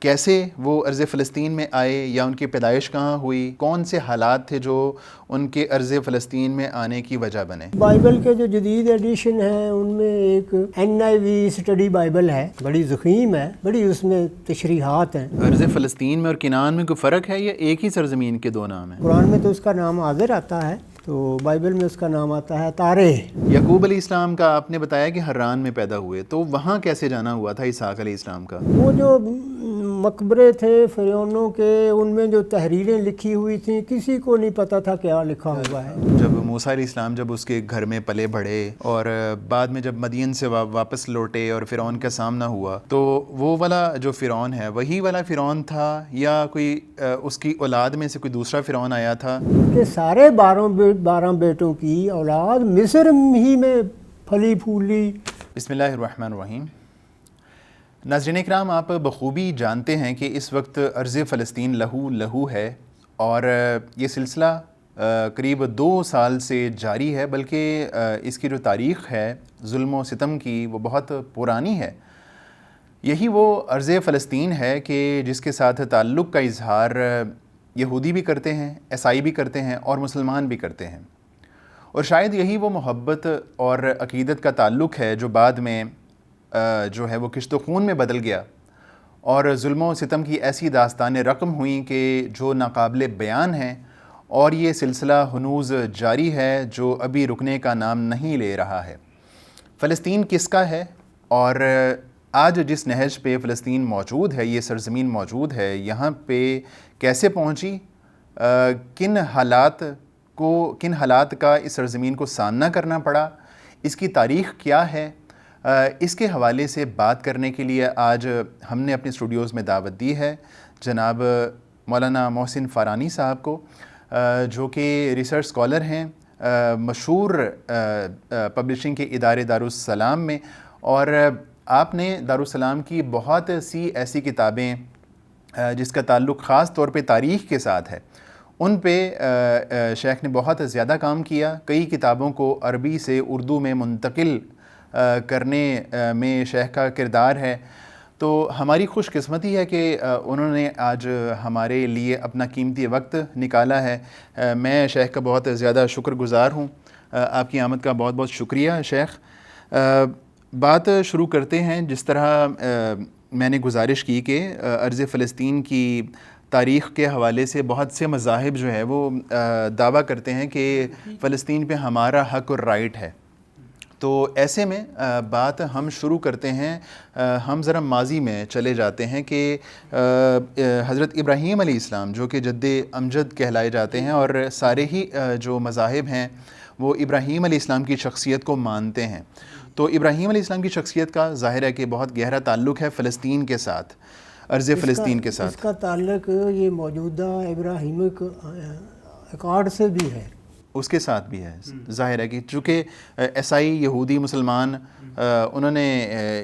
کیسے وہ ارض فلسطین میں آئے یا ان کی پیدائش کہاں ہوئی، کون سے حالات تھے جو ان کے ارض فلسطین میں آنے کی وجہ بنے؟ بائبل کے جو جدید ایڈیشن ہیں ان میں ایک NIV اسٹڈی بائبل ہے، بڑی ضخیم ہے، بڑی اس میں تشریحات ہیں۔ ارض فلسطین میں اور کنعان میں کوئی فرق ہے یا ایک ہی سرزمین کے دو نام ہیں؟ قرآن میں تو اس کا نام حاضر آتا ہے، تو بائبل میں اس کا نام آتا ہے تارے۔ یعقوب علیہ السلام کا آپ نے بتایا کہ حران میں پیدا ہوئے، تو وہاں کیسے جانا ہوا تھا اسحاق علیہ السلام کا؟ وہ جو مقبرے تھے فرعونوں کے، ان میں جو تحریریں لکھی ہوئی تھیں کسی کو نہیں پتا تھا کیا لکھا ہوا ہے۔ جب موسیٰ علیہ السلام جب اس کے گھر میں پلے بڑھے اور بعد میں جب مدین سے واپس لوٹے اور فرعون کا سامنا ہوا، تو وہ والا جو فرعون ہے وہی والا فرعون تھا یا کوئی اس کی اولاد میں سے کوئی دوسرا فرعون آیا تھا؟ کہ سارے 12 بیٹوں کی اولاد مصر ہی میں پھلی پھولی۔ بسم اللہ الرحمن الرحیم۔ ناظرین اکرام، آپ بخوبی جانتے ہیں کہ اس وقت ارض فلسطین لہو لہو ہے اور یہ سلسلہ قریب 2 سال سے جاری ہے، بلکہ اس کی جو تاریخ ہے ظلم و ستم کی وہ بہت پرانی ہے۔ یہی وہ ارض فلسطین ہے کہ جس کے ساتھ تعلق کا اظہار یہودی بھی کرتے ہیں، عیسائی بھی کرتے ہیں اور مسلمان بھی کرتے ہیں، اور شاید یہی وہ محبت اور عقیدت کا تعلق ہے جو بعد میں جو ہے وہ کشت و خون میں بدل گیا اور ظلم و ستم کی ایسی داستانیں رقم ہوئیں کہ جو ناقابل بیان ہیں، اور یہ سلسلہ ہنوز جاری ہے جو ابھی رکنے کا نام نہیں لے رہا ہے۔ فلسطین کس کا ہے، اور آج جس نہج پہ فلسطین موجود ہے، یہ سرزمین موجود ہے، یہاں پہ کیسے پہنچی، کن حالات کا اس سرزمین کو سامنا کرنا پڑا، اس کی تاریخ کیا ہے، اس کے حوالے سے بات کرنے کے لیے آج ہم نے اپنے اسٹوڈیوز میں دعوت دی ہے جناب مولانا محسن فارانی صاحب کو، جو کہ ریسرچ اسکالر ہیں مشہور پبلشنگ کے ادارے دارالسلام میں، اور آپ نے دارالسلام کی بہت سی ایسی کتابیں جس کا تعلق خاص طور پہ تاریخ کے ساتھ ہے، ان پہ شیخ نے بہت زیادہ کام کیا۔ کئی کتابوں کو عربی سے اردو میں منتقل کرنے میں شیخ کا کردار ہے، تو ہماری خوش قسمتی ہے کہ انہوں نے آج ہمارے لیے اپنا قیمتی وقت نکالا ہے۔ میں شیخ کا بہت زیادہ شکر گزار ہوں، آپ کی آمد کا بہت بہت شکریہ شیخ۔ بات شروع کرتے ہیں۔ جس طرح میں نے گزارش کی کہ ارض فلسطین کی تاریخ کے حوالے سے بہت سے مذاہب جو ہے وہ دعویٰ کرتے ہیں کہ فلسطین پہ ہمارا حق اور رائٹ ہے، تو ایسے میں بات ہم شروع کرتے ہیں، ہم ذرا ماضی میں چلے جاتے ہیں کہ حضرت ابراہیم علیہ السلام جو کہ جد امجد کہلائے جاتے ہیں، اور سارے ہی جو مذاہب ہیں وہ ابراہیم علیہ السلام کی شخصیت کو مانتے ہیں، تو ابراہیم علیہ السلام کی شخصیت کا ظاہر ہے کہ بہت گہرا تعلق ہے فلسطین کے ساتھ، ارض فلسطین کے ساتھ۔ اس کا تعلق یہ موجودہ ابراہیمک ایکارڈ سے بھی ہے، اس کے ساتھ بھی ہے۔ ظاہر ہے کہ چونکہ عیسائی، یہودی، مسلمان انہوں نے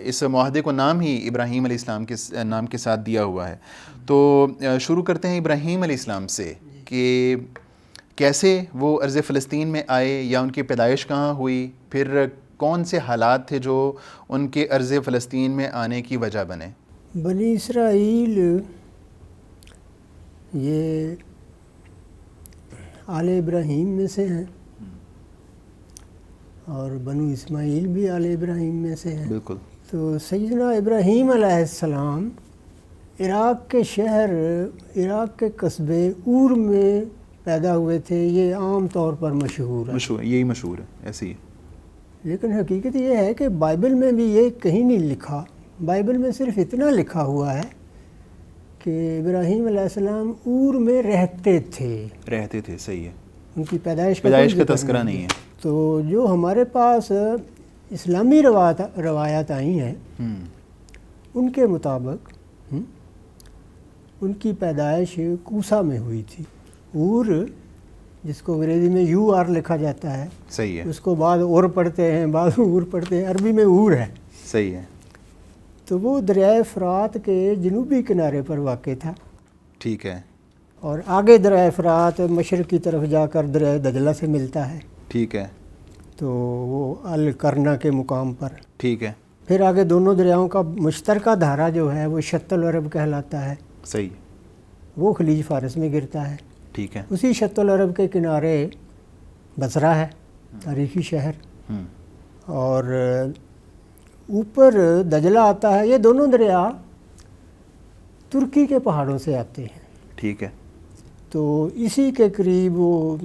اس معاہدے کو نام ہی ابراہیم علیہ السلام کے نام کے ساتھ دیا ہوا ہے۔ تو شروع کرتے ہیں ابراہیم علیہ السلام سے کہ کیسے وہ ارض فلسطین میں آئے یا ان کی پیدائش کہاں ہوئی، پھر کون سے حالات تھے جو ان کے ارض فلسطین میں آنے کی وجہ بنے؟ بنی اسرائیل یہ آل ابراہیم میں سے ہیں، اور بنو اسماعیل بھی آل ابراہیم میں سے ہیں۔ بالکل۔ تو سیدنا ابراہیم علیہ السلام عراق کے شہر، عراق کے قصبے اور میں پیدا ہوئے تھے، یہ عام طور پر مشہور ہے، یہی مشہور ہے، ایسے ہی۔ لیکن حقیقت یہ ہے کہ بائبل میں بھی یہ کہیں نہیں لکھا، بائبل میں صرف اتنا لکھا ہوا ہے کہ ابراہیم علیہ السلام اور میں رہتے تھے، صحیح ہے، ان کی پیدائش کا تذکرہ نہیں ہے۔ تو جو ہمارے پاس اسلامی روایات آئی ہیں ان کے مطابق ان کی پیدائش کوسا میں ہوئی تھی، اور جس کو انگریزی میں UR لکھا جاتا ہے، صحیح ہے، اس کو بعض اور پڑھتے ہیں، بعض اور پڑھتے ہیں، عربی میں اور ہے، صحیح ہے۔ تو وہ دریائے فرات کے جنوبی کنارے پر واقع تھا، ٹھیک ہے، اور آگے دریائے فرات مشرق کی طرف جا کر دریائے دجلہ سے ملتا ہے، ٹھیک ہے، تو وہ الکرنہ کے مقام پر، ٹھیک ہے۔ پھر آگے دونوں دریاؤں کا مشترکہ دھارا جو ہے وہ شط العرب کہلاتا ہے، صحیح، وہ خلیج فارس میں گرتا ہے۔ ٹھیک ہے، اسی شط العرب کے کنارے بصرہ ہے، تاریخی شہر، اور اوپر دجلہ آتا ہے۔ یہ دونوں دریا ترکی کے پہاڑوں سے آتے ہیں، ٹھیک ہے، تو اسی کے قریب وہ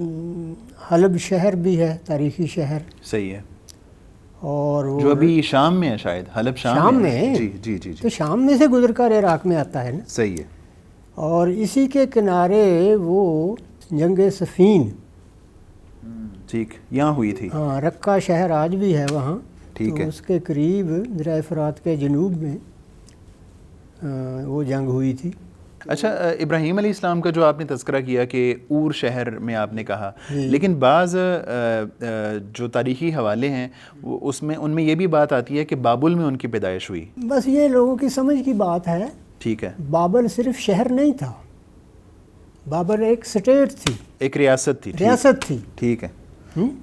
حلب شہر بھی ہے، تاریخی شہر، صحیح ہے، اور وہ جو ابھی شام میں ہے شاید، حلب شام میں ہے۔ جی جی جی تو جی، شام میں سے گزر کر عراق میں آتا ہے نا، صحیح ہے، اور اسی کے کنارے وہ جنگ صفین، ٹھیک، یہاں ہوئی تھی، ہاں، رقہ شہر آج بھی ہے وہاں، ٹھیک تو ہے، اس کے قریب دریائے فرات کے جنوب میں وہ جنگ ہوئی تھی۔ اچھا، ابراہیم علیہ السلام کا جو آپ نے تذکرہ کیا کہ اور شہر میں آپ نے کہا، جی۔ لیکن بعض جو تاریخی حوالے ہیں اس میں ان میں یہ بھی بات آتی ہے کہ بابل میں ان کی پیدائش ہوئی۔ بس یہ لوگوں کی سمجھ کی بات ہے، ٹھیک ہے، بابل صرف شہر نہیں تھا، بابل ایک سٹیٹ تھی، ایک ریاست تھی، ریاست تھی، ٹھیک ہے،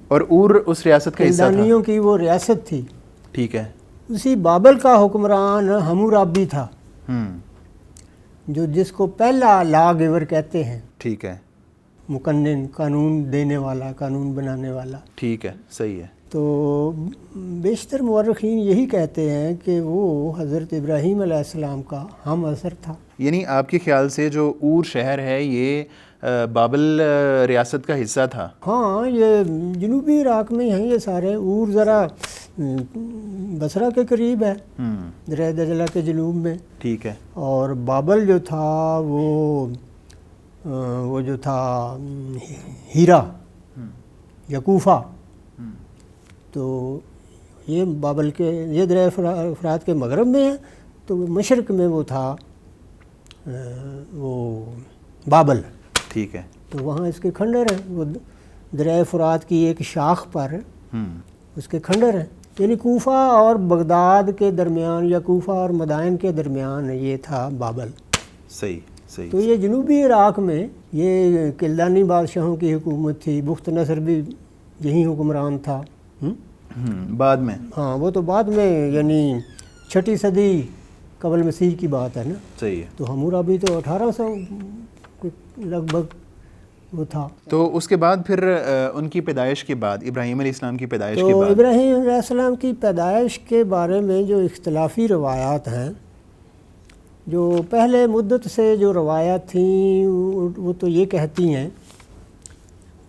اور اور اس ریاست کا حصہ تھا، کلدانیوں کی وہ ریاست تھی۔ ٹھیک ہے، اسی بابل کا حکمران حمورابی تھا، جو جس کو پہلا لا گیور کہتے ہیں، ٹھیک ہے، مقنن، قانون دینے والا، قانون بنانے والا۔ ٹھیک ہے، صحیح ہے، تو بیشتر مورخین یہی کہتے ہیں کہ وہ حضرت ابراہیم علیہ السلام کا ہم عصر تھا۔ یعنی آپ کے خیال سے جو اور شہر ہے یہ بابل ریاست کا حصہ تھا؟ ہاں، یہ جنوبی عراق میں ہیں یہ سارے۔ اور ذرا بصرہ کے قریب ہے، دریائے دجلہ کے جنوب میں، ٹھیک ہے، اور بابل جو تھا وہ جو تھا ہیرا یا کوفہ، تو یہ بابل کے، یہ دریائے فرات کے مغرب میں ہے، تو مشرق میں وہ تھا وہ بابل، ٹھیک ہے، تو وہاں اس کے کھنڈر ہیں، وہ دریائے فرات کی ایک شاخ پر اس کے کھنڈر ہیں، یعنی کوفہ اور بغداد کے درمیان یا کوفہ اور مدائن کے درمیان یہ تھا بابل۔ صحیح صحیح، تو یہ جنوبی عراق میں یہ کلدانی بادشاہوں کی حکومت تھی، بخت نصر بھی یہی حکمران تھا۔ بعد میں، ہاں، وہ تو بعد میں، یعنی 6 صدی قبل مسیح کی بات ہے نا، صحیح ہے، تو حمورابی تو 1800 لگ بھگ وہ تھا۔ تو اس کے بعد پھر ان کی پیدائش کے بعد، ابراہیم علیہ السلام کی پیدائش کے تو بعد، ابراہیم علیہ السلام کی پیدائش کے بارے میں جو اختلافی روایات ہیں، جو پہلے مدت سے جو روایات تھیں وہ تو یہ کہتی ہیں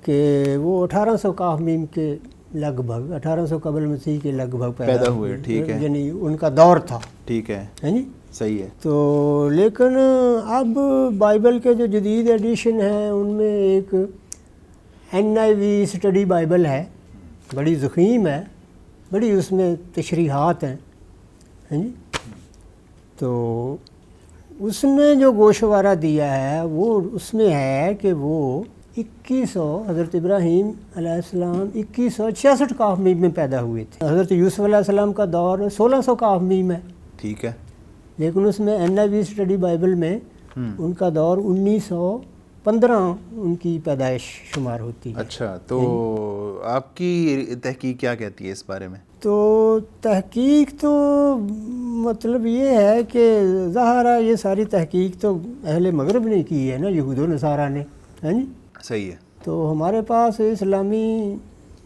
کہ وہ 1800 قاف میم کے لگ بھگ، 1800 قبل مسیح کے لگ بھگ پیدا ہوئے، ٹھیک ہے، یعنی ان کا دور تھا، ٹھیک ہے، جی۔ صحیح ہے، تو لیکن اب بائبل کے جو جدید ایڈیشن ہیں ان میں ایک NIV اسٹڈی بائبل ہے، بڑی ضخیم ہے، بڑی اس میں تشریحات ہیں، جی۔ تو اس نے جو گوشوارہ دیا ہے وہ اس میں ہے کہ وہ 2100 حضرت ابراہیم علیہ السلام 2166 قاف میم میں پیدا ہوئے تھے۔ حضرت یوسف علیہ السلام کا دور 1600 قاف میم ہے، ٹھیک ہے، لیکن اس میں NIV اسٹڈی بائبل میں ان کا دور 1915 ان کی پیدائش شمار ہوتی ہے۔ اچھا، تو آپ کی تحقیق کیا کہتی ہے اس بارے میں؟ تو تحقیق تو مطلب یہ ہے کہ ظاہر ہے یہ ساری تحقیق تو اہل مغرب نے کی ہے نا، یہود و نصارہ نے، ہے جی۔ صحیح ہے، تو ہمارے پاس اسلامی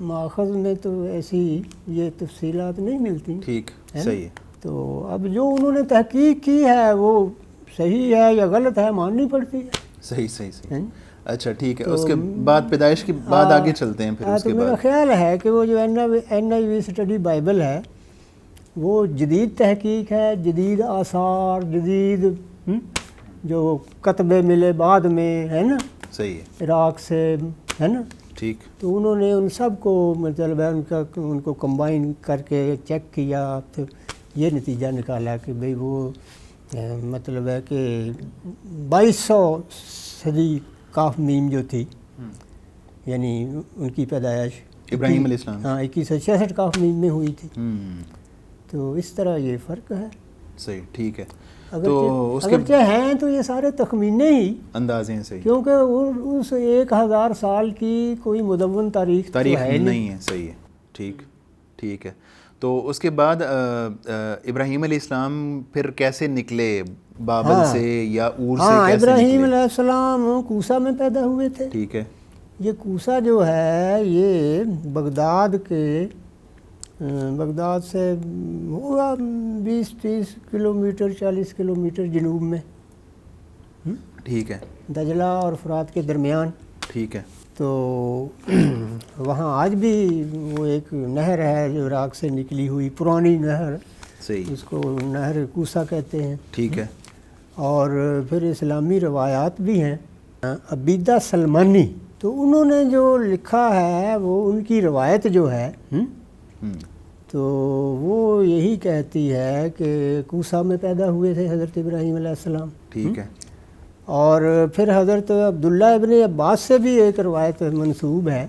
ماخذ میں تو ایسی یہ تفصیلات نہیں ملتی، ٹھیک، ہے نا؟ صحیح ہے، تو اب جو انہوں نے تحقیق کی ہے وہ صحیح ہے یا غلط ہے ماننی پڑتی ہے۔ صحیح صحیح صحیح، ہیں؟ اچھا ٹھیک ہے، اس کے بعد پیدائش کے بعد آگے چلتے ہیں پھر اس تو کے میرا بعد۔ خیال ہے کہ وہ جو NIV اسٹڈی بائبل ہے وہ جدید تحقیق ہے، جدید آثار، جدید جو کتبے ملے بعد میں، ہے نا، صحیح ہے، عراق سے، ہے نا، ٹھیک، تو انہوں نے ان سب کو مطلب ہے ان کو کمبائن کر کے چیک کیا، تو یہ نتیجہ نکالا کہ بھئی وہ مطلب ہے کہ 2200 صدی قاف میم جو تھی، یعنی ان کی پیدائش ابراہیم علیہ السلام، ہاں 2166 قاف میم میں ہوئی تھی۔ تو اس طرح یہ فرق ہے، صحیح، ٹھیک ہے، تو اس کے اگرچہ ہیں تو یہ سارے تخمینے ہی، اندازے ہیں، صحیح، کیونکہ اس 1000 سال کی کوئی مدون تاریخ تو ہے نہیں ہے، صحیح ہے، ٹھیک ٹھیک ہے۔ تو اس کے بعد ابراہیم علیہ السلام پھر کیسے نکلے بابل سے یا اور سے ہاں، کیسے ابراہیم نکلے؟ علیہ السلام کوسا میں پیدا ہوئے تھے. ٹھیک ہے. یہ کوسا جو ہے یہ بغداد سے ہوگا 20-30 کلومیٹر 40 کلومیٹر جنوب میں. ٹھیک ہے. دجلہ اور فرات کے درمیان. ٹھیک ہے. تو وہاں آج بھی وہ ایک نہر ہے جو عراق سے نکلی ہوئی پرانی نہر، صحیح، اس کو نہر کوسا کہتے ہیں. ٹھیک ہے. اور پھر اسلامی روایات بھی ہیں. عبیدہ سلمانی، تو انہوں نے جو لکھا ہے وہ ان کی روایت جو ہے تو وہ یہی کہتی ہے کہ کوسا میں پیدا ہوئے تھے حضرت ابراہیم علیہ السلام. ٹھیک ہے. اور پھر حضرت عبداللہ ابن عباس سے بھی ایک روایت منسوب ہے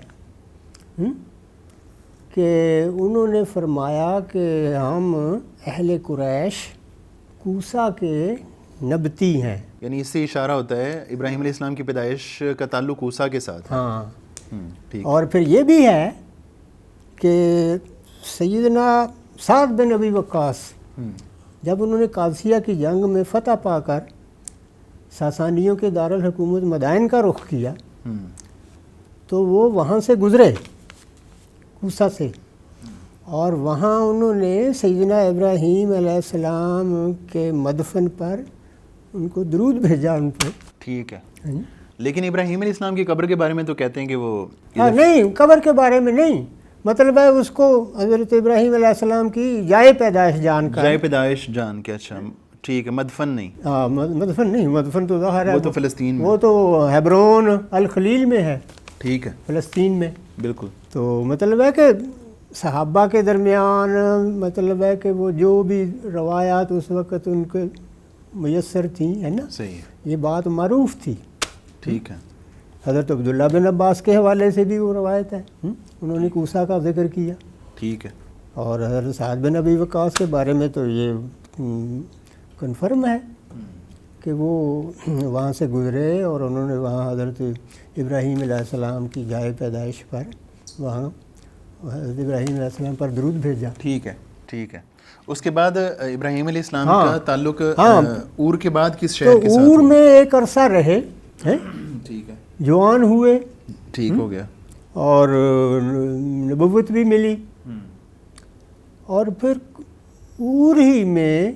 کہ انہوں نے فرمایا کہ ہم اہل قریش کوسا کے نبتی ہیں. یعنی اس سے اشارہ ہوتا ہے ابراہیم علیہ السلام کی پیدائش کا تعلق کوسا کے ساتھ. ہاں. ٹھیک. اور پھر یہ بھی ہے کہ سیدنا سعد بن ابی وقاص جب انہوں نے قادسیہ کی جنگ میں فتح پا کر ساسانیوں کے دارالحکومت مدائن کا رخ کیا تو وہ وہاں سے گزرے کوسا سے، اور وہاں انہوں نے سیدنا ابراہیم علیہ السلام کے مدفن پر ان کو درود بھیجا ان پہ. ٹھیک ہے. لیکن ابراہیم علیہ السلام کی قبر کے بارے میں تو کہتے ہیں کہ وہ نہیں، قبر کے بارے میں نہیں، مطلب ہے اس کو حضرت ابراہیم علیہ السلام کی جائے پیدائش جان کا. جائے پیدائش جان کے. اچھا ٹھیک ہے. مدفن نہیں. ہاں، مدفن نہیں، مدفن تو ظاہر ہے وہ تو فلسطین میں، وہ تو ہیبرون الخلیل میں ہے. ٹھیک ہے. فلسطین میں. بالکل. تو مطلب ہے کہ صحابہ کے درمیان مطلب ہے کہ وہ جو بھی روایات اس وقت ان کے میسر تھیں، ہے نا، صحیح ہے. یہ بات معروف تھی. ٹھیک ہے. حضرت عبداللہ بن عباس کے حوالے سے بھی وہ روایت ہے، انہوں نے کوسا کا ذکر کیا. ٹھیک ہے. اور حضرت سعد بن ابی وقاص کے بارے میں تو یہ کنفرم ہے کہ وہ وہاں سے گزرے اور انہوں نے وہاں حضرت ابراہیم علیہ السلام کی جائے پیدائش پر وہاں حضرت ابراہیم علیہ السلام پر درود بھیجا. ٹھیک ہے. ٹھیک ہے. اس کے بعد ابراہیم علیہ السلام کا تعلق اور کے بعد کس شہر کے ساتھ؟ اور میں ایک عرصہ رہے. ٹھیک ہے. جوان ہوئے. ٹھیک ہو گیا. اور نبوت بھی ملی. اور پھر اور ہی میں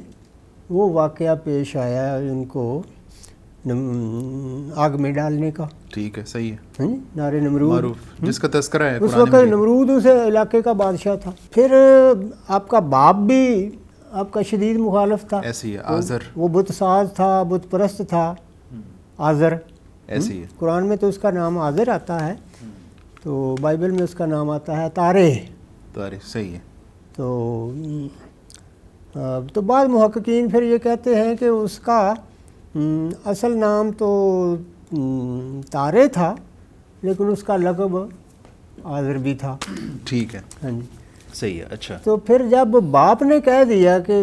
وہ واقعہ پیش آیا ان کو آگ میں ڈالنے کا. ٹھیک ہے. صحیح ہے. نار نمرود معروف، جس کا تذکرہ ہے اس وقت نمرود اس علاقے کا بادشاہ تھا. پھر آپ کا باپ بھی آپ کا شدید مخالف تھا. ایسی ہے. آزر. وہ بت ساز تھا، بت پرست تھا. آزر. ایسی ہے. قرآن میں تو اس کا نام آزر آتا ہے، تو بائبل میں اس کا نام آتا ہے تارے. صحیح ہے. تو بعض محققین پھر یہ کہتے ہیں کہ اس کا اصل نام تو تارے تھا، لیکن اس کا لقب آزر بھی تھا. ٹھیک ہے. ہاں جی. صحیح ہے. اچھا. تو پھر جب باپ نے کہہ دیا کہ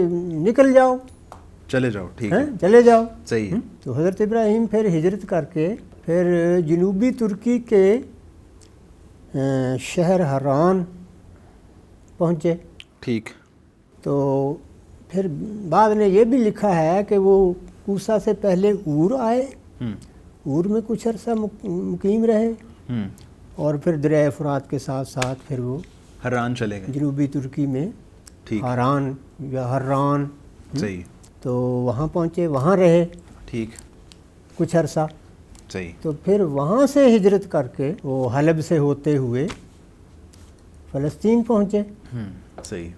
نکل جاؤ، چلے جاؤ. ٹھیک ہے. چلے جاؤ. صحیح ہے. تو حضرت ابراہیم پھر ہجرت کر کے پھر جنوبی ترکی کے شہر حران پہنچے. ٹھیک. تو پھر بعد نے یہ بھی لکھا ہے کہ وہ کوسا سے پہلے اور آئے، اور میں کچھ عرصہ مقیم رہے، اور پھر دریائے فرات کے ساتھ ساتھ پھر وہ حران چلے گئے. جنوبی ترکی میں حران یا حران. صحیح. تو وہاں پہنچے، وہاں رہے. ٹھیک. کچھ عرصہ. صحیح. تو پھر وہاں سے ہجرت کر کے وہ حلب سے ہوتے ہوئے فلسطین پہنچے. صحیح.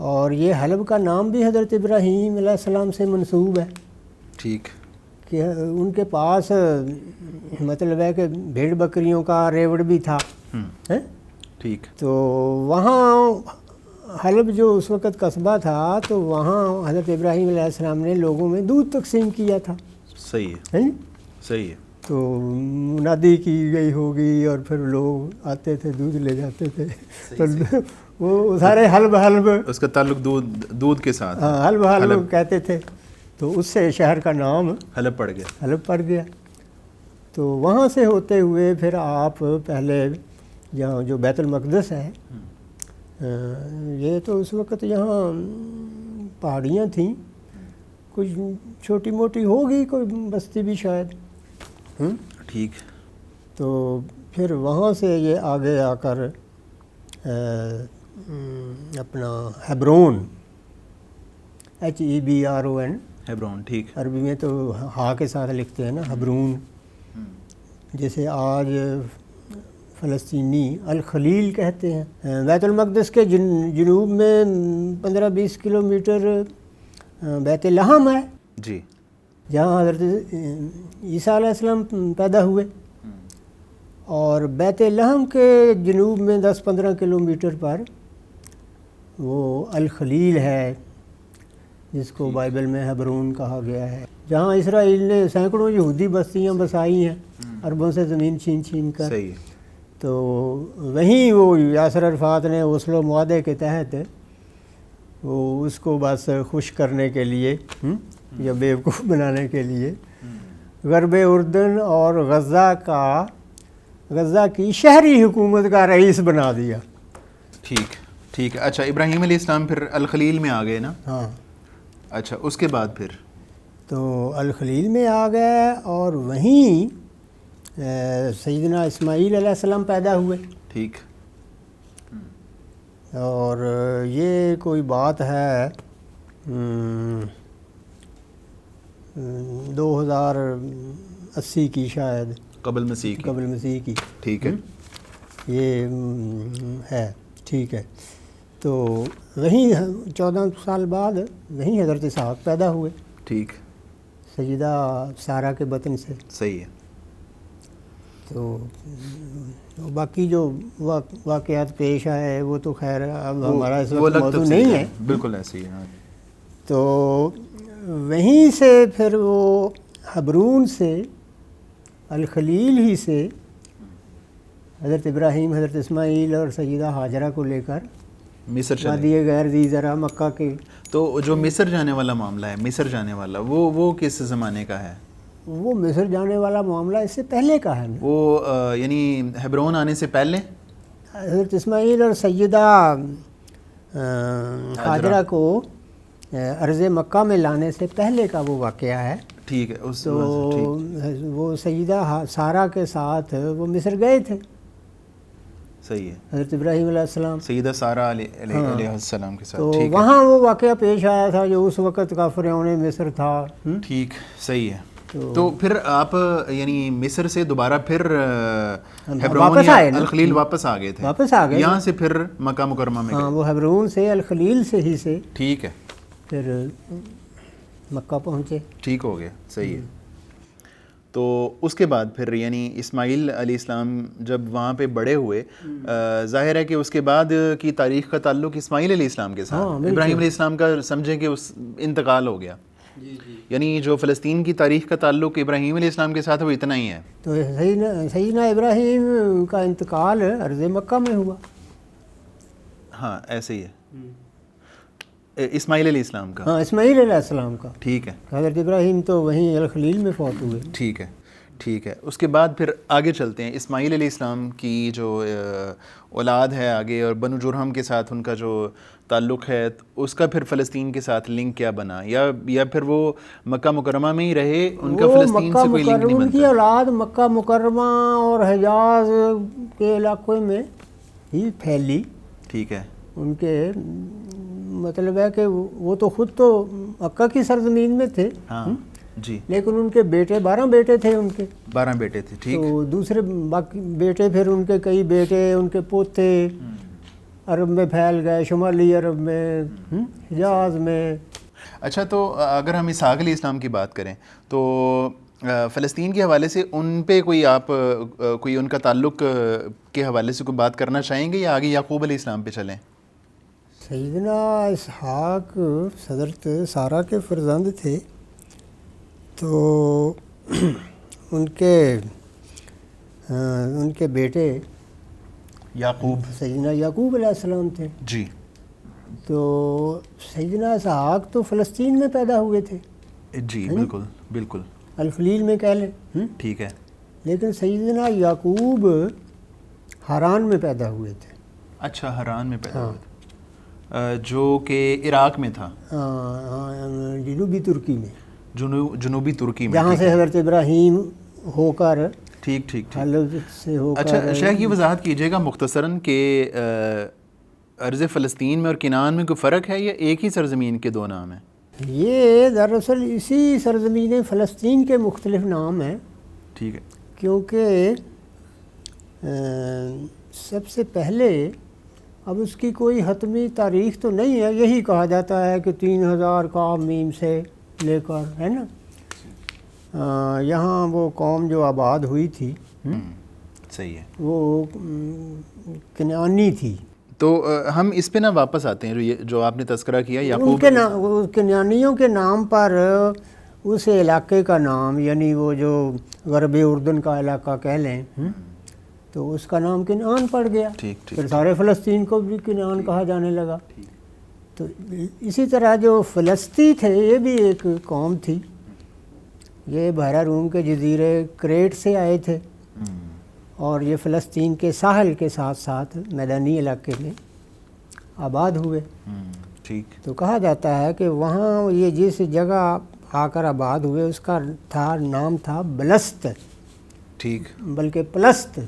اور یہ حلب کا نام بھی حضرت ابراہیم علیہ السلام سے منسوب ہے. ٹھیک. کہ ان کے پاس مطلب ہے کہ بھیڑ بکریوں کا ریوڑ بھی تھا. ٹھیک. تو وہاں حلب جو اس وقت قصبہ تھا تو وہاں حضرت ابراہیم علیہ السلام نے لوگوں میں دودھ تقسیم کیا تھا. صحیح ہے. صحیح ہے. تو منادی کی گئی ہوگی اور پھر لوگ آتے تھے، دودھ لے جاتے تھے. تو وہ سارے حلب اس کا تعلق دودھ کے ساتھ. حلب کہتے تھے. تو اس سے شہر کا نام حلب پڑ گیا. حلب پڑ گیا. تو وہاں سے ہوتے ہوئے پھر آپ پہلے جہاں جو بیت المقدس ہے یہ تو اس وقت یہاں پہاڑیاں تھیں، کچھ چھوٹی موٹی ہوگی کوئی بستی بھی شاید. ٹھیک. تو پھر وہاں سے یہ آگے آ کر اپنا ہیبرون، HEBRON، ہیبرون. ٹھیک. عربی میں تو ہا کے ساتھ لکھتے ہیں نا، ہبرون. جیسے آج فلسطینی الخلیل کہتے ہیں. بیت المقدس کے جنوب میں 15-20 کلومیٹر بیت لحم ہے، جی، جہاں حضرت عیسیٰ علیہ السلام پیدا ہوئے. اور بیت لحم کے جنوب میں 10-15 کلومیٹر پر وہ الخلیل ہے، جس کو بائبل میں ہیبرون کہا گیا ہے، جہاں اسرائیل نے سینکڑوں یہودی بستیاں بسائی ہیں عربوں سے زمین چھین چھین کر. صحیح. تو وہیں وہ یاسر عرفات نے اوسلو معاہدے کے تحت وہ اس کو بس خوش کرنے کے لیے یا بیوقوف بنانے کے لیے غرب اردن اور غزہ کی شہری حکومت کا رئیس بنا دیا. ٹھیک. ٹھیک ہے. اچھا، ابراہیم علیہ السلام پھر الخلیل میں آ گئے نا؟ ہاں. اچھا، اس کے بعد پھر تو الخلیل میں آ گئے اور وہیں سیدنا اسماعیل علیہ السلام پیدا ہوئے. ٹھیک. اور یہ کوئی بات ہے 2080 کی شاید، قبل مسیح کی. ٹھیک ہے. یہ ہے. ٹھیک ہے. تو وہیں 14 سال بعد وہیں حضرت اسحاق پیدا ہوئے. ٹھیک. سیدہ سارہ کے بطن سے. صحیح ہے. تو باقی جو واقعات پیش آئے وہ تو خیر اب ہمارا اس وقت موضوع نہیں ہے. بالکل ایسے ہی ہے. تو وہیں سے پھر وہ ہبرون سے، الخلیل ہی سے حضرت ابراہیم، حضرت اسماعیل اور سیدہ ہاجرہ کو لے کر مصر چلے. وادی غیر ذی زرع مکہ کے. تو جو مصر جانے والا معاملہ ہے، مصر جانے والا وہ کس زمانے کا ہے؟ وہ مصر جانے والا معاملہ اس سے پہلے کا ہے. وہ یعنی ہیبرون آنے سے پہلے حضرت اسماعیل اور سیدہ ہاجرہ کو ارض مکہ میں لانے سے پہلے کا وہ واقعہ ہے. ٹھیک ہے. تو وہ سیدہ سارہ کے ساتھ وہ مصر گئے تھے. صحیح ہے. حضرت ابراہیم علیہ السلام سیدہ سارہ علیہ السلام کے ساتھ. تو وہاں وہ واقعہ پیش آیا تھا جو اس وقت کا فرعون مصر تھا. ٹھیک. صحیح ہے. تو پھر آپ یعنی مصر سے دوبارہ پھر ہیبرون یا الخلیل واپس آ گئے تھے. یہاں سے پھر مکہ مکرمہ میں. ہاں، وہ ہیبرون سے الخلیل سے ہی سے. ٹھیک ہے. پھر مکہ پہنچے. ٹھیک ہو گیا. صحیح ہے. تو اس کے بعد پھر یعنی اسماعیل علیہ السلام جب وہاں پہ بڑے ہوئے، ظاہر ہے کہ اس کے بعد کی تاریخ کا تعلق اسماعیل علیہ السلام کے ساتھ. ابراہیم علیہ السلام کا سمجھیں کہ اس انتقال ہو گیا. یعنی جو فلسطین کی تاریخ کا تعلق ابراہیم علیہ السلام کے ساتھ وہ اتنا ہی ہے. تو سیدنا ابراہیم کا انتقال ارض مکہ میں ہوا. ہاں ایسے ہی ہے. اسماعیل علیہ السلام کا. ہاں، اسماعیل علیہ السلام کا. ٹھیک ہے. حضرت ابراہیم تو وہیں الخلیل میں فوت ہوئے. ٹھیک ہے. ٹھیک ہے. اس کے بعد پھر آگے چلتے ہیں. اسماعیل علیہ السلام کی جو اولاد ہے آگے، اور بنو جرہم کے ساتھ ان کا جو تعلق ہے، اس کا پھر فلسطین کے ساتھ لنک کیا بنا، یا پھر وہ مکہ مکرمہ میں ہی رہے، ان کا فلسطین سے کوئی لنک نہیں بنتا؟ ان کی اولاد مکہ مکرمہ اور حجاز کے علاقے میں ہی پھیلی. ٹھیک ہے. ان کے مطلب ہے کہ وہ تو خود تو مکہ کی سرزمین میں تھے. ہاں جی. لیکن ان کے بیٹے 12 بیٹے تھے. ان کے 12 بیٹے تھے. ٹھیک. تو دوسرے باقی بیٹے، پھر ان کے کئی بیٹے، ان کے پوتے عرب میں پھیل گئے، شمالی عرب میں، حجاز میں. اچھا، تو اگر ہم اسحاق علیہ السلام کی بات کریں تو فلسطین کے حوالے سے ان پہ کوئی ان کا تعلق کے حوالے سے کوئی بات کرنا چاہیں گے، یا آگے یعقوب علیہ السلام پہ چلیں؟ سیدنا اسحاق حضرت سارہ کے فرزند تھے. تو ان کے بیٹے یعقوب، سیدنا یعقوب علیہ السلام تھے. جی. تو سیدنا اسحاق تو فلسطین میں پیدا ہوئے تھے. جی بالکل بالکل. الخلیل میں کہہ لیں. ٹھیک ہے. لیکن سیدنا یعقوب ہاران میں پیدا ہوئے تھے. اچھا، ہاران میں پیدا ہوئے تھے. جو کہ عراق میں تھا, جنوبی ترکی میں, جنوبی ترکی میں, جہاں سے حضرت ابراہیم ہو کر ٹھیک ٹھیک ٹھیک. حلب سے ہو کر. اچھا شیخ یہ وضاحت کیجیے گا مختصراً کہ ارض فلسطین میں اور کنعان میں کوئی فرق ہے یا ایک ہی سرزمین کے دو نام ہیں؟ یہ دراصل اسی سرزمین فلسطین کے مختلف نام ہیں. ٹھیک ہے. کیونکہ سب سے پہلے اب اس کی کوئی حتمی تاریخ تو نہیں ہے, یہی کہا جاتا ہے کہ 3000 قاف میم سے لے کر, ہے نا, یہاں وہ قوم جو آباد ہوئی تھی صحیح ہے, وہ کنعانی تھی. تو ہم اس پہ نہ واپس آتے ہیں جو آپ نے تذکرہ کیا یعقوب کنعانیوں کے نام پر اس علاقے کا نام, یعنی وہ جو غرب اردن کا علاقہ کہہ لیں, تو اس کا نام کنعان پڑ گیا. پھر سارے فلسطین کو بھی کنعان کہا جانے لگا. تو اسی طرح جو فلسطی تھے یہ بھی ایک قوم تھی, یہ بحیرہ روم کے جزیرے کریٹ سے آئے تھے اور یہ فلسطین کے ساحل کے ساتھ ساتھ میدانی علاقے میں آباد ہوئے. ٹھیک. تو کہا جاتا ہے کہ وہاں یہ جس جگہ آ کر آباد ہوئے اس کا نام تھا بلست. ٹھیک. بلکہ پلست,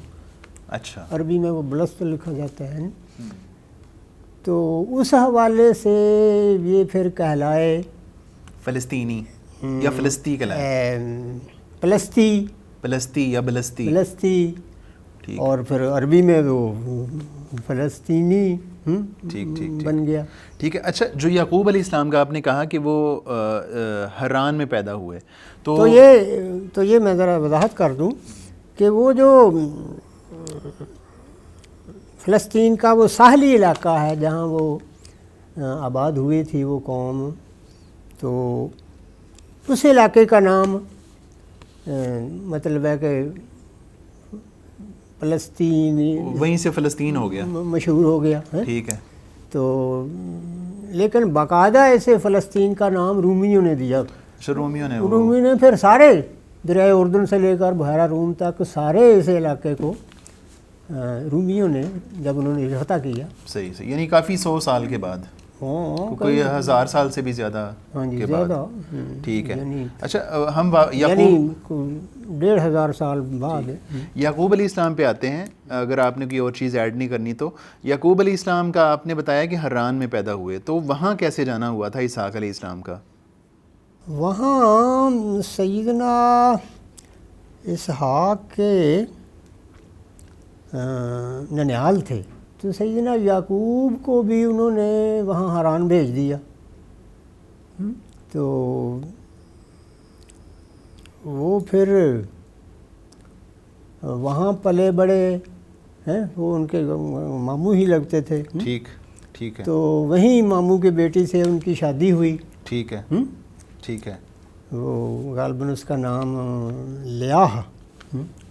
اچھا, عربی میں وہ بلست لکھا جاتا ہے. تو اس حوالے سے یہ پھر کہلائے فلسطینی یا فلسطی کہلائے, پلستی یا بلستی, اور پھر عربی میں وہ فلسطینی بن گیا. ٹھیک ہے. اچھا جو یعقوب علیہ السلام کا آپ نے کہا کہ وہ حران میں پیدا ہوئے, تو یہ میں ذرا وضاحت کر دوں کہ وہ جو فلسطین کا وہ ساحلی علاقہ ہے جہاں وہ آباد ہوئی تھی وہ قوم, تو اس علاقے کا نام مطلب ہے کہ فلسطین, وہیں سے فلسطین ہو گیا, مشہور ہو گیا. ٹھیک ہے. تو لیکن باقاعدہ ایسے فلسطین کا نام رومیوں نے دیا. رومیوں نے پھر سارے دریائے اردن سے لے کر بحیرہ روم تک سارے اس علاقے کو رومیوں نے جب انہوں نے فتح کیا. صحیح, یعنی کافی 100 سال کے بعد, کوئی 1000 سال سے بھی زیادہ کے بعد. ٹھیک ہے. اچھا ہم یعنی 1500 سال بعد یعقوب علیہ السلام پہ آتے ہیں. اگر آپ نے کوئی اور چیز ایڈ نہیں کرنی تو یعقوب علیہ السلام کا آپ نے بتایا کہ حران میں پیدا ہوئے, تو وہاں کیسے جانا ہوا تھا اسحاق علیہ السلام کا؟ وہاں سیدنا اسحاق کے ننیال تھے, تو سیدنا یعقوب کو بھی انہوں نے وہاں حران بھیج دیا. تو وہ پھر وہاں پلے بڑے ہیں, وہ ان کے ماموں ہی لگتے تھے. ٹھیک ٹھیک ہے. تو وہیں ماموں کی بیٹی سے ان کی شادی ہوئی. ٹھیک ہے. ٹھیک ہے. وہ غالباً اس کا نام لیاہ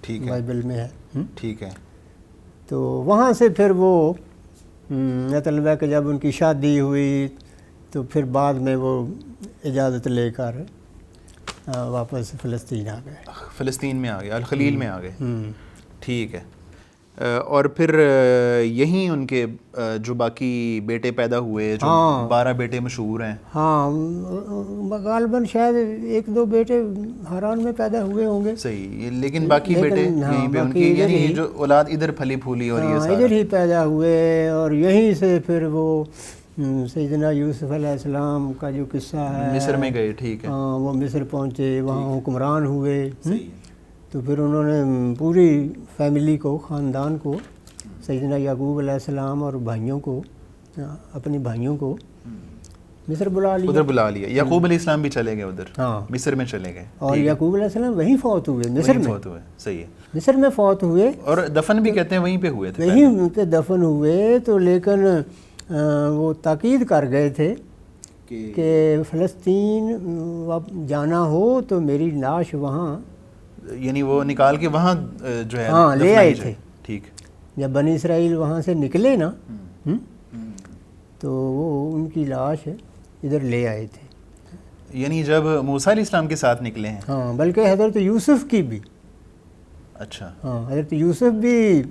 بائبل میں ہے. ٹھیک ہے. تو وہاں سے پھر وہ مطلب ہے کہ جب ان کی شادی ہوئی تو پھر بعد میں وہ اجازت لے کر واپس فلسطین آ گئے. فلسطین میں آ گئے, الخلیل میں آ گئے. ٹھیک ہے. اور پھر یہیں ان کے جو باقی بیٹے پیدا ہوئے, جو 12 بیٹے مشہور ہیں. ہاں غالباً شاید 1-2 بیٹے حران میں پیدا ہوئے ہوں گے. صحیح, لیکن باقی بیٹے یہیں پہ ان کی, یعنی جو اولاد ادھر پھلی پھولی اور یہ ادھر ہی پیدا ہوئے. اور یہیں سے پھر وہ سیدنا یوسف علیہ السلام کا جو قصہ ہے, مصر میں گئے. ٹھیک ہے. ہاں وہ مصر پہنچے, وہاں حکمران ہوئے. تو پھر انہوں نے پوری فیملی کو, خاندان کو, سیدنا یعقوب علیہ السلام اور بھائیوں کو, اپنے بھائیوں کو مصر بلا لیا. ادھر بلا لیا. یعقوب علیہ السلام بھی چلے گئے ادھر, ہاں مصر میں چلے گئے. اور یعقوب علیہ السلام وہیں فوت ہوئے, مصر میں فوت ہوئے. صحیح ہے. مصر میں فوت ہوئے, اور دفن بھی کہتے ہیں وہیں پہ ہوئے تھے, وہیں پہ دفن ہوئے. تو لیکن وہ تاکید کر گئے تھے کہ فلسطین جانا ہو تو میری لاش وہاں, یعنی وہ نکال کے وہاں جو ہے ہاں لے آئے تھے. ٹھیک. جب بنی اسرائیل وہاں سے نکلے نا تو وہ ان کی لاش ادھر لے آئے تھے. یعنی جب موسیٰ علیہ السلام کے ساتھ نکلے ہیں. ہاں, بلکہ حضرت یوسف کی بھی. اچھا. ہاں, حضرت یوسف بھی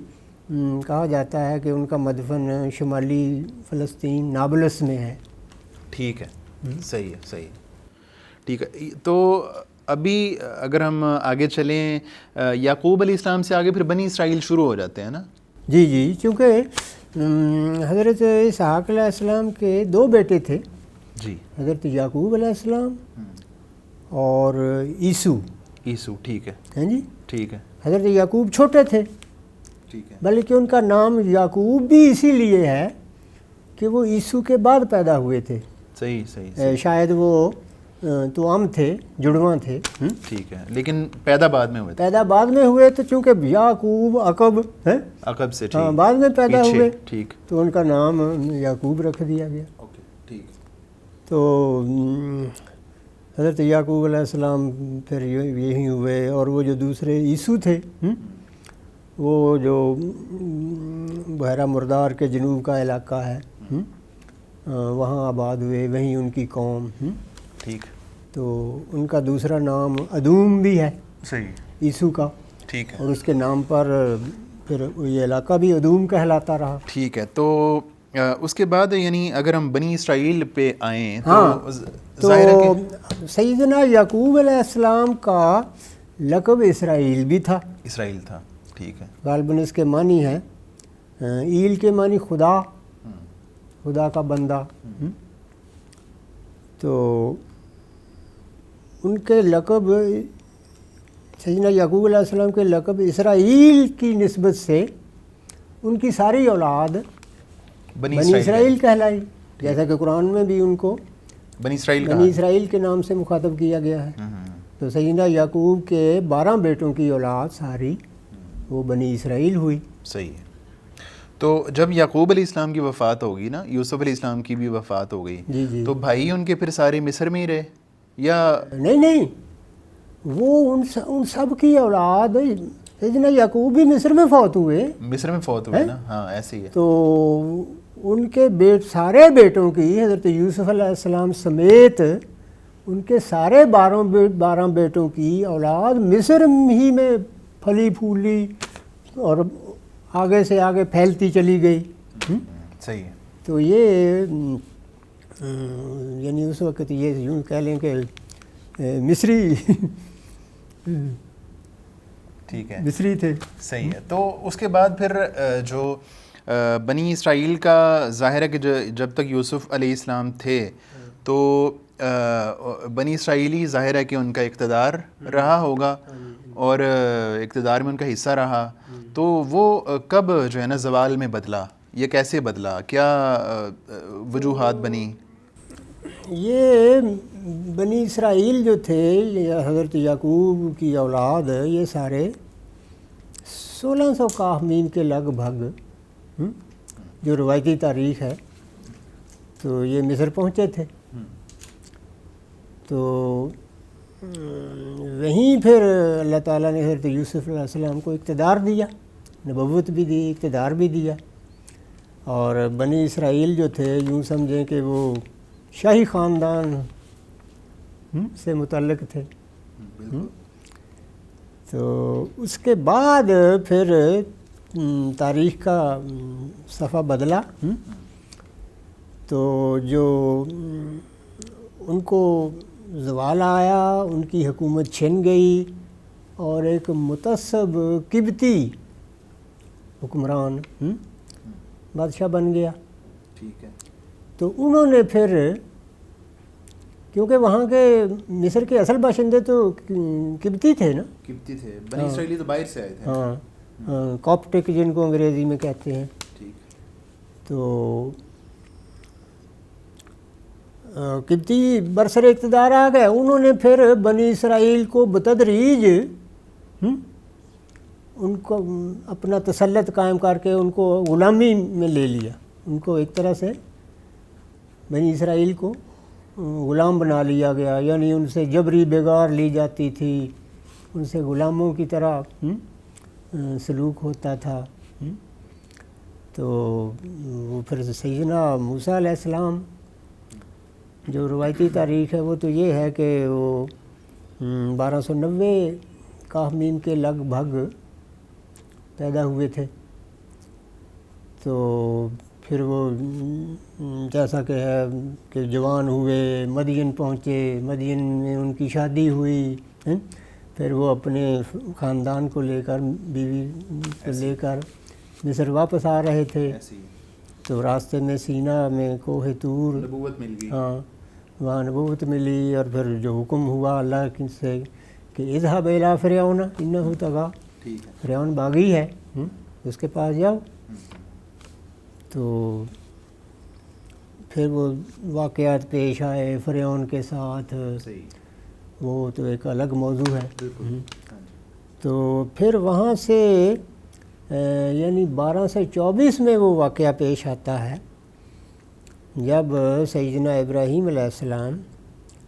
کہا جاتا ہے کہ ان کا مدفن شمالی فلسطین نابلس میں ہے. ٹھیک ہے, صحیح ہے, صحیح ہے, ٹھیک ہے. تو ابھی اگر ہم آگے چلیں, یعقوب علیہ السلام سے آگے پھر بنی اسرائیل شروع ہو جاتے ہیں نا؟ جی, چونکہ حضرت اسحاق علیہ السلام کے 2 بیٹے تھے, جی, حضرت یعقوب علیہ السلام اور عیسو. ٹھیک ہے, ہاں جی, ٹھیک ہے, حضرت یعقوب چھوٹے تھے, ٹھیک ہے, بلکہ ان کا نام یعقوب بھی اسی لیے ہے کہ وہ عیسو کے بعد پیدا ہوئے تھے. صحیح, شاید وہ توام تھے, جڑواں تھے. ٹھیک ہے, لیکن پیدا بعد میں ہوئے تو چونکہ یعقوب عقب سے بعد میں پیدا ہوئے, ٹھیک, تو ان کا نام یعقوب رکھ دیا گیا. اوکے, ٹھیک. تو حضرت یعقوب علیہ السلام پھر یہی ہوئے, اور وہ جو دوسرے عیسو تھے وہ جو بحیرہ مردار کے جنوب کا علاقہ ہے وہاں آباد ہوئے, وہیں ان کی قوم. ٹھیک, تو ان کا دوسرا نام ادوم بھی ہے, صحیح, عیسو کا, ٹھیک ہے, اور اس کے نام پر پھر یہ علاقہ بھی ادوم کہلاتا رہا. ٹھیک ہے. تو اس کے بعد یعنی اگر ہم بنی اسرائیل پہ آئیں تو ظاہر ہے کہ سیدنا یعقوب علیہ السلام کا لقب اسرائیل بھی تھا. اسرائیل تھا, ٹھیک ہے, غالباً اس کے معنی ہے, ایل کے معنی خدا کا بندہ. تو ان کے لقب, سیدنا یعقوب علیہ السلام کے لقب اسرائیل کی نسبت سے ان کی ساری اولاد بنی اسرائیل کہلائی, جیسا کہ قرآن میں بھی ان کو بنی اسرائیل کے نام سے مخاطب کیا گیا ہے. تو سیدنا یعقوب کے 12 بیٹوں کی اولاد ساری وہ بنی اسرائیل ہوئی. صحیح ہے. تو جب یعقوب علیہ السلام کی وفات ہوگی نا, یوسف علیہ السلام کی بھی وفات ہو گئی, جی, تو بھائی ان کے پھر سارے مصر میں ہی رہے یا نہیں, وہ ان سب کی اولاد, سیدنا یعقوب بھی مصر میں فوت ہوئے نا, ہاں ایسے ہی ہے. تو ان کے سارے بیٹوں کی, حضرت یوسف علیہ السلام سمیت ان کے سارے 12 بیٹوں کی اولاد مصر ہی میں پھلی پھولی اور آگے سے آگے پھیلتی چلی گئی. صحیح ہے. تو یہ یعنی اس وقت یہ یوں کہہ لیں کہ مصری ٹھیک ہے, مصری تھے. صحیح ہے. تو اس کے بعد پھر جو بنی اسرائیل کا ظاہر ہے کہ جب تک یوسف علیہ السلام تھے تو بنی اسرائیلی ظاہر ہے کہ ان کا اقتدار رہا ہوگا اور اقتدار میں ان کا حصہ رہا. تو وہ کب جو ہے نا زوال میں بدلا, یہ کیسے بدلا, کیا وجوہات بنی؟ یہ بنی اسرائیل جو تھے, حضرت یعقوب کی اولاد, یہ سارے 1600 قاہمین کے لگ بھگ جو روایتی تاریخ ہے, تو یہ مصر پہنچے تھے. تو وہیں پھر اللہ تعالیٰ نے حضرت یوسف علیہ السلام کو اقتدار دیا, نبوت بھی دی, اقتدار بھی دیا. اور بنی اسرائیل جو تھے یوں سمجھیں کہ وہ شاہی خاندان سے متعلق تھے. تو اس کے بعد پھر تاریخ کا صفحہ بدلا. تو جو ان کو زوال آیا, ان کی حکومت چھن گئی اور ایک متعصب قبطی حکمران بادشاہ بن گیا. ٹھیک ہے. تو انہوں نے پھر, کیونکہ وہاں کے مصر کے اصل باشندے تو قبطی تھے نا, قبطی تھے, بنی اسرائیلی تو باہر سے آئے تھے. ہاں, کاپٹک جن کو انگریزی میں کہتے ہیں. تو قبطی برسر اقتدار آ گئے. انہوں نے پھر بنی اسرائیل کو بتدریج ان کو اپنا تسلط قائم کر کے ان کو غلامی میں لے لیا. ان کو ایک طرح سے بنی اسرائیل کو غلام بنا لیا گیا, یعنی ان سے جبری بیگار لی جاتی تھی, ان سے غلاموں کی طرح سلوک ہوتا تھا. تو وہ پھر سیدنا موسیٰ علیہ السلام, جو روایتی تاریخ ہے وہ تو یہ ہے کہ وہ 1290 قاہمین کے لگ بھگ پیدا ہوئے تھے. تو پھر وہ جیسا کہ ہے کہ جوان ہوئے، مدین پہنچے، مدین میں ان کی شادی ہوئی، پھر وہ اپنے خاندان کو لے کر، بیوی کو لے کر مصر واپس آ رہے تھے، تو راستے میں سینا میں کوہ طور نبوت مل گئی، ہاں وہاں نبوت ملی، اور پھر جو حکم ہوا اللہ سے کہ اذهب الی فرعون انہ طغی، فرعون باغی ہے، اس کے پاس جاؤ. تو پھر وہ واقعات پیش آئے فرعون کے ساتھ، وہ تو ایک الگ موضوع ہے. تو پھر وہاں سے یعنی 1224 میں وہ واقعہ پیش آتا ہے جب سیدنا ابراہیم علیہ السلام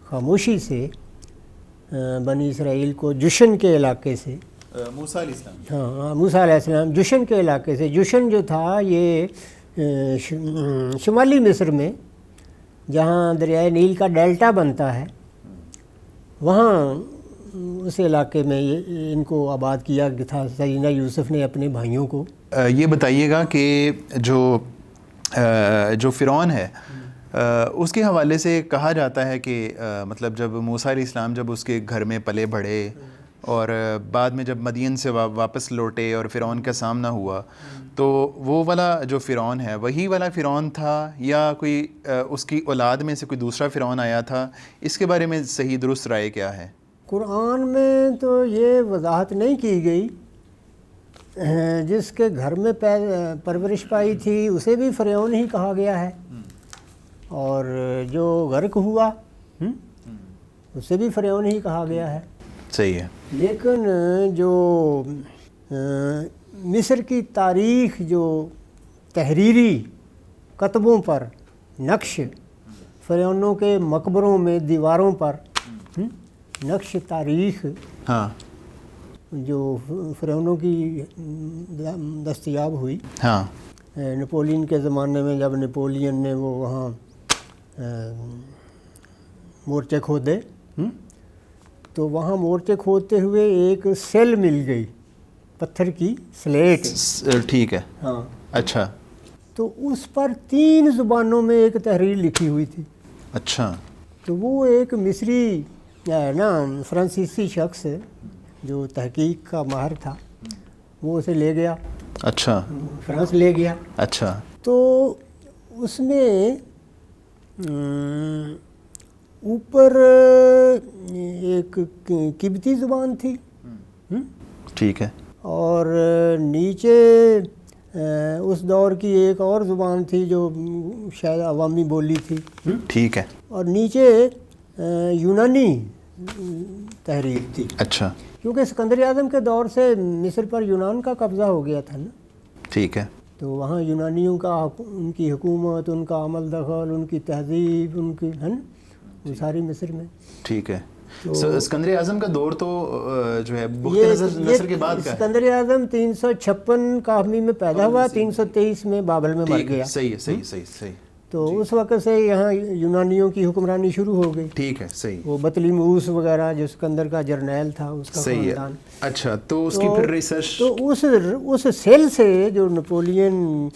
خاموشی سے بنی اسرائیل کو جشن کے علاقے سے، موسیٰ علیہ السلام، ہاں موسیٰ علیہ السلام جشن کے علاقے سے، جشن جو تھا یہ شمالی مصر میں جہاں دریائے نیل کا ڈیلٹا بنتا ہے، وہاں اس علاقے میں ان کو آباد کیا تھا سیدنا یوسف نے اپنے بھائیوں کو. یہ بتائیے گا کہ جو فرعون ہے اس کے حوالے سے کہا جاتا ہے کہ مطلب جب موسیٰ علیہ السلام جب اس کے گھر میں پلے بڑھے اور بعد میں جب مدین سے واپس لوٹے اور فرعون کا سامنا ہوا، تو وہ والا جو فرعون ہے وہی والا فرعون تھا یا کوئی اس کی اولاد میں سے کوئی دوسرا فرعون آیا تھا؟ اس کے بارے میں صحیح درست رائے کیا ہے؟ قرآن میں تو یہ وضاحت نہیں کی گئی، جس کے گھر میں پرورش پائی تھی اسے بھی فرعون ہی کہا گیا ہے، اور جو غرق ہوا اسے بھی فرعون ہی کہا گیا ہے. صحیح ہے. لیکن جو مصر کی تاریخ جو تحریری کتبوں پر نقش، فرعونوں کے مقبروں میں دیواروں پر نقش تاریخ ہاں جو فرعونوں کی دستیاب ہوئی، ہاں نپولین کے زمانے میں جب نپولین نے وہ وہاں مورچے کھودے، تو وہاں مورچے کھودتے ہوئے ایک سیل مل گئی، پتھر کی سلیٹ. ٹھیک ہے. ہاں اچھا. تو اس پر 3 زبانوں میں ایک تحریر لکھی ہوئی تھی. اچھا. تو وہ ایک مصری نا فرانسیسی شخص جو تحقیق کا ماہر تھا، وہ اسے لے گیا. اچھا. فرانس لے گیا. اچھا. تو اس میں اوپر ایک قبطی زبان تھی، ٹھیک ہے، اور نیچے اس دور کی ایک اور زبان تھی جو شاید عوامی بولی تھی، ٹھیک ہے، اور نیچے یونانی تحریر تھی. اچھا. کیونکہ اسکندر اعظم کے دور سے مصر پر یونان کا قبضہ ہو گیا تھا نا. ٹھیک ہے. تو وہاں یونانیوں کا، ان کی حکومت، ان کا عمل دخل، ان کی تہذیب، ان کی ہے نا وہ ساری مصر میں. ٹھیک ہے. اسکندر اعظم کا دور تو جو ہے بخت نصر کے بعد کا ہے. اسکندر اعظم 356 کاہمی میں پیدا ہوا، 323 میں بابل میں مر گیا. صحیح ہے، صحیح صحیح صحیح. تو اس وقت سے یہاں یونانیوں کی حکمرانی شروع ہو گئی. ٹھیک ہے، صحیح. وہ بطلیموس وغیرہ جو اسکندر کا جرنیل تھا اس کا خاندان. اچھا. تو اس کی پھر ریسرچ تو اس سیل سے جو نپولین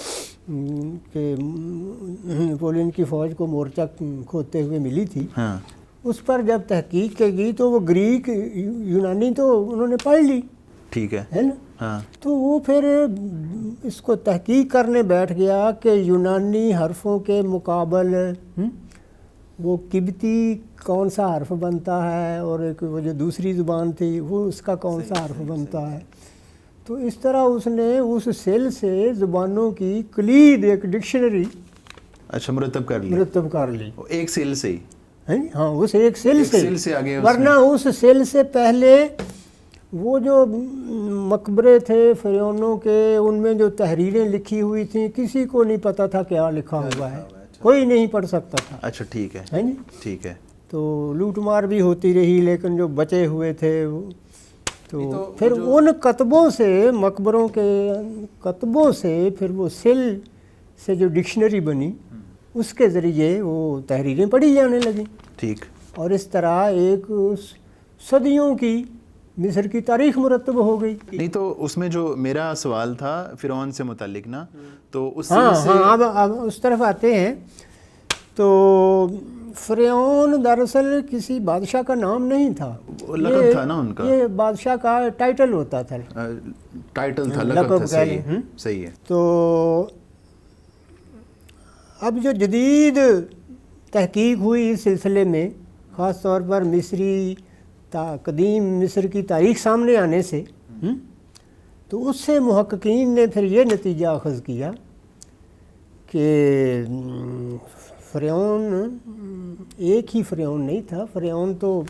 کی فوج کو مورچہ کھودتے ہوئے ملی تھی، ہاں، اس پر جب تحقیق کی گئی تو وہ گریک یونانی تو انہوں نے پڑھ لی. ٹھیک ہے نا. ہاں. تو وہ پھر اس کو تحقیق کرنے بیٹھ گیا کہ یونانی حرفوں کے مقابل وہ قبطی کون سا حرف بنتا ہے، اور ایک وہ جو دوسری زبان تھی وہ اس کا کون سا حرف بنتا ہے. تو اس طرح اس نے اس سیل سے زبانوں کی کلید ایک ڈکشنری اچھا مرتب کر لی. ایک سیل سے ہی؟ ہاں، اس ایک سیل سے آگے. ورنہ اس سیل سے پہلے وہ جو مقبرے تھے فرعونوں کے، ان میں جو تحریریں لکھی ہوئی تھیں کسی کو نہیں پتا تھا کیا لکھا ہوا ہے، کوئی نہیں پڑھ سکتا تھا. اچھا. ٹھیک ہے، ٹھیک ہے. تو لوٹ مار بھی ہوتی رہی، لیکن جو بچے ہوئے تھے تو پھر ان کتبوں سے، مقبروں کے کتبوں سے پھر وہ سیل سے جو ڈکشنری بنی اس کے ذریعے وہ تحریریں پڑھی جانے لگیں. ٹھیک. اور اس طرح ایک صدیوں کی مصر کی تاریخ مرتب ہو گئی. نہیں تو اس میں جو میرا سوال تھا فرعون سے متعلق نا, تو اس سے ہاں اب اس طرف آتے ہیں. تو فرعون دراصل کسی بادشاہ کا نام نہیں تھا, لقب تھا نا ان کا, یہ بادشاہ کا ٹائٹل ہوتا تھا, ٹائٹل تھا, لقب تھا. صحیح ہے. تو اب جو جدید تحقیق ہوئی اس سلسلے میں, خاص طور پر مصری قدیم مصر کی تاریخ سامنے آنے سے, تو اس سے محققین نے پھر یہ نتیجہ اخذ کیا کہ فرعون ایک ہی فرعون نہیں تھا. فرعون تو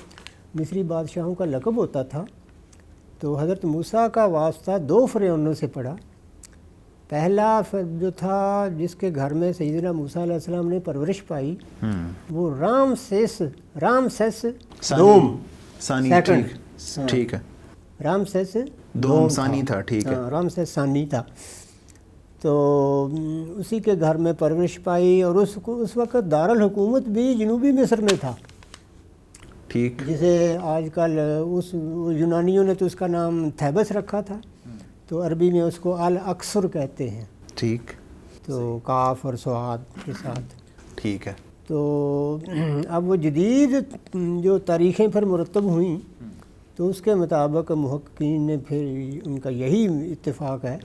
مصری بادشاہوں کا لقب ہوتا تھا. تو حضرت موسیٰ کا واسطہ 2 فرعونوں سے پڑا. پہلا جو تھا جس کے گھر میں سیدنا موسیٰ علیہ السلام نے پرورش پائی, وہ رامسیس دوم سیکنڈ, ٹھیک ہے, رامسیس دوم ثانی تھا. ٹھیک ہے, رامسیس ثانی تھا. تو اسی کے گھر میں پرورش پائی, اور اس وقت دارالحکومت بھی جنوبی مصر میں تھا. ٹھیک, جسے آج کل اس یونانیوں نے تو اس کا نام تھیبس رکھا تھا, تو عربی میں اس کو الاقصر کہتے ہیں. ٹھیک, تو کاف اور صاد کے ساتھ. ٹھیک ہے. تو اب وہ جدید جو تاریخیں پھر مرتب ہوئیں, تو اس کے مطابق محققین نے پھر ان کا یہی اتفاق ہے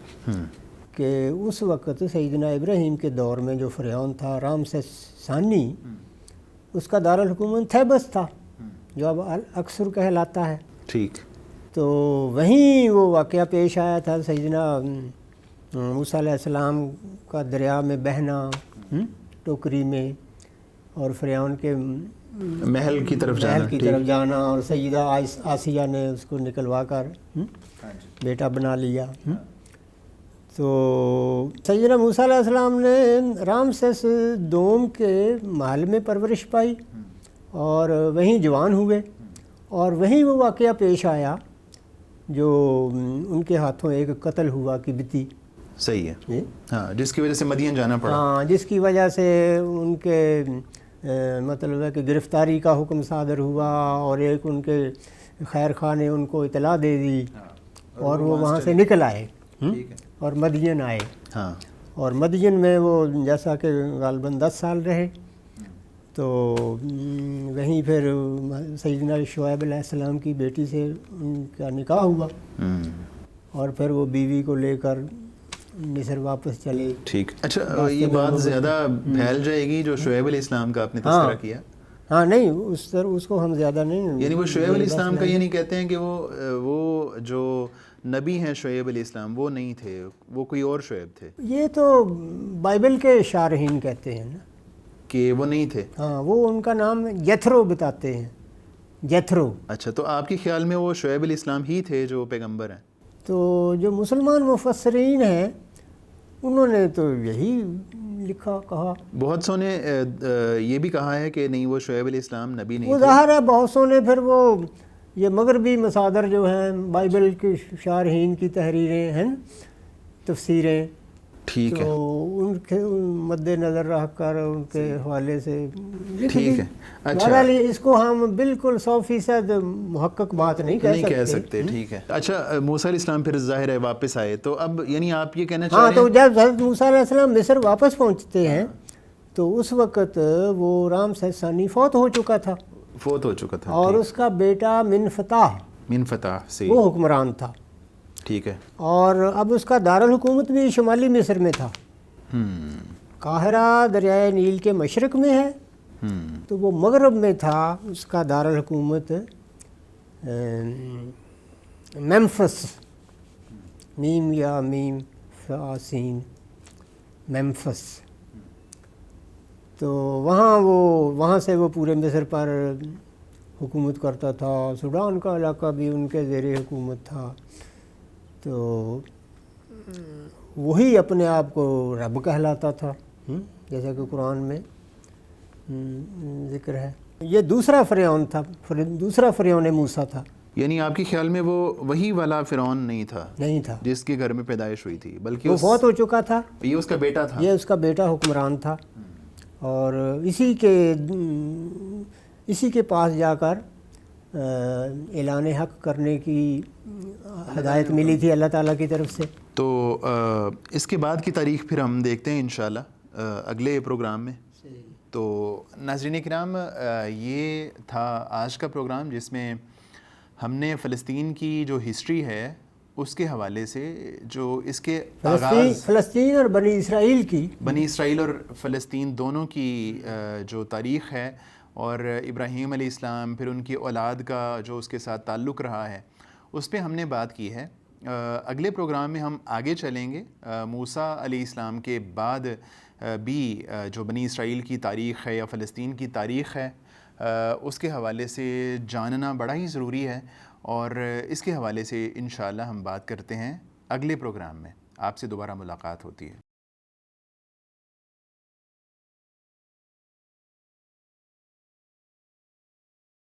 کہ اس وقت سیدنا ابراہیم کے دور میں جو فرعون تھا رامسیس ثانی, اس کا دارالحکومت تھیبس تھا جو اب الاقصر کہلاتا ہے. ٹھیک. تو وہیں وہ واقعہ پیش آیا تھا, سیدنا موسیٰ علیہ السلام کا دریا میں بہنا ٹوکری میں, اور فرعون کے محل کی طرف جانا, اور سیدہ آسیہ نے اس کو نکلوا کر بیٹا بنا لیا. تو سیدنا موسیٰ علیہ السلام نے رامسیس دوم کے محل میں پرورش پائی, اور وہیں جوان ہوئے, اور وہیں وہ واقعہ پیش آیا جو ان کے ہاتھوں ایک قتل ہوا قبطی. صحیح ہے, ہاں, جس کی وجہ سے مدین جانا پڑا. ہاں, جس کی وجہ سے ان کے مطلب ہے کہ گرفتاری کا حکم صادر ہوا, اور ایک ان کے خیر خواہ نے ان کو اطلاع دے دی, اور وہ وہاں سے نکل آئے اور مدین آئے. ہاں, اور مدین میں وہ جیسا کہ غالباً 10 سال رہے. تو وہیں پھر سیدنا شعیب علیہ السلام کی بیٹی سے ان کا نکاح ہوا, اور پھر وہ بیوی کو لے کر مصر واپس چلے. ٹھیک. اچھا, یہ بات زیادہ پھیل جائے گی جو شعیب علیہ السلام کا آپ نے تذکرہ کیا. ہاں, نہیں اس کو ہم زیادہ نہیں, یعنی وہ شعیب علیہ السلام کا یہ نہیں کہتے ہیں کہ وہ جو نبی ہیں شعیب علیہ السلام وہ نہیں تھے, وہ کوئی اور شعیب تھے. یہ تو بائبل کے شارحین کہتے ہیں نا کہ وہ نہیں تھے. ہاں, وہ ان کا نام جیتھرو بتاتے ہیں, جیتھرو. اچھا, تو آپ کے خیال میں وہ شعیب علیہ السلام ہی تھے جو پیغمبر ہیں؟ تو جو مسلمان مفسرین ہیں انہوں نے تو یہی لکھا کہا. بہت سو نے یہ بھی کہا ہے کہ نہیں وہ شعیب علیہ السلام نبی نہیں وہ تھے. ظاہر ہے بہت سو نے پھر وہ یہ مغربی مصادر جو ہیں بائبل کے شارحین کی تحریریں ہیں, تفسیریں, ٹھیک ہے, تو ان کے مد نظر رکھ کر ان کے حوالے سے ٹھیک ہے. اچھا, اس کو ہم بالکل 100% محقق بات نہیں کہہ سکتے. ٹھیک ہے. اچھا, موسیٰ علیہ السلام پھر ظاہر ہے واپس آئے, تو اب یعنی آپ یہ کہنا چاہ رہے ہیں, ہاں, تو جب حضرت موسیٰ علیہ السلام مصر واپس پہنچتے ہیں تو اس وقت وہ رامسیس ثانی فوت ہو چکا تھا, اور اس کا بیٹا منفتح سے وہ حکمران تھا. ٹھیک ہے. اور اب اس کا دارالحکومت بھی شمالی مصر میں تھا. قاہرہ دریائے نیل کے مشرق میں ہے, تو وہ مغرب میں تھا. اس کا دارالحکومت میمفس, میم یا میم فاسین, میمفس. تو وہاں سے وہ پورے مصر پر حکومت کرتا تھا. سوڈان کا علاقہ بھی ان کے زیر حکومت تھا. تو وہی اپنے آپ کو رب کہلاتا تھا, جیسا کہ قرآن میں ذکر ہے. یہ دوسرا فرعون تھا, دوسرا فرعون موسیٰ تھا. یعنی آپ کے خیال میں وہ وہی والا فرعون نہیں تھا جس کے گھر میں پیدائش ہوئی تھی, بلکہ وہ فوت ہو چکا تھا. یہ اس کا بیٹا تھا. یہ اس کا بیٹا حکمران تھا, اور اسی کے پاس جا کر اعلان حق کرنے کی ہدایت ملی تھی اللہ تعالیٰ کی طرف سے. تو اس کے بعد کی تاریخ پھر ہم دیکھتے ہیں انشاءاللہ اگلے پروگرام میں. تو ناظرین کرام، یہ تھا آج کا پروگرام جس میں ہم نے فلسطین کی جو ہسٹری ہے اس کے حوالے سے، جو اس کے آغاز فلسطین اور بنی اسرائیل اور فلسطین دونوں کی جو تاریخ ہے، اور ابراہیم علیہ السلام پھر ان کی اولاد کا جو اس کے ساتھ تعلق رہا ہے، اس پہ ہم نے بات کی ہے. اگلے پروگرام میں ہم آگے چلیں گے. موسیٰ علیہ السلام کے بعد بھی جو بنی اسرائیل کی تاریخ ہے یا فلسطین کی تاریخ ہے، اس کے حوالے سے جاننا بڑا ہی ضروری ہے، اور اس کے حوالے سے انشاءاللہ ہم بات کرتے ہیں اگلے پروگرام میں. آپ سے دوبارہ ملاقات ہوتی ہے.